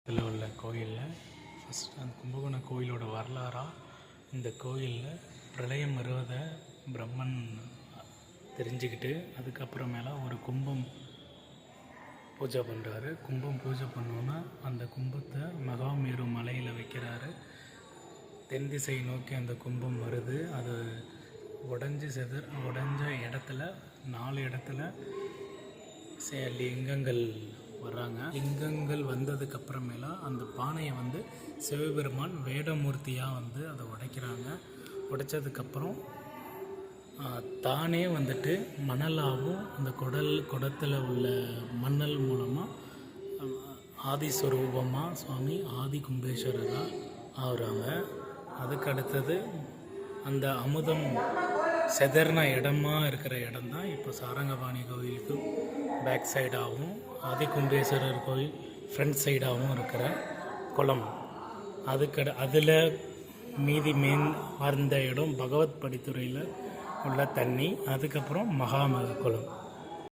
இதில் உள்ள கோயிலில் ஃபஸ்ட்டு அந்த கும்பகோணம் கோயிலோட வரலாறாக இந்த கோயிலில் பிரளயம் வருவதை பிரம்மன் தெரிஞ்சுக்கிட்டு அதுக்கப்புறமேல ஒரு கும்பம் பூஜை பண்ணுறாரு. கும்பம் பூஜை பண்ணோன்னா அந்த கும்பத்தை மகாமேரு மலையில் வைக்கிறாரு. தென் திசை நோக்கி அந்த கும்பம் வருது. அது உடஞ்ச இடத்துல 4 இடத்துல லிங்கங்கள் வர்றாங்க. லிங்கங்கள் வந்ததுக்கப்புறமேல அந்த பானையை சிவபெருமான் வேடமூர்த்தியாக அதை உடைக்கிறாங்க. உடைச்சதுக்கப்புறம் தானே மணலாகவும் அந்த குடத்தில் உள்ள மணல் மூலமாக ஆதிஸ்வரூபமாக சுவாமி ஆதி கும்பேஸ்வரராக ஆகுறாங்க. அதுக்கு அடுத்தது அந்த அமுதம் செதறின இடமா இருக்கிற இடம் தான் இப்போ சாரங்கபாணி கோயிலுக்கு பேக் சைடாகவும் ஆதி கும்பேஸ்வரர் கோயில் ஃப்ரண்ட் சைடாகவும் இருக்கிற குளம். அதில் மீதி அந்த இடம் பகவத் படித்துறையில் உள்ள தண்ணி. அதுக்கப்புறம் மகாமக குளம்.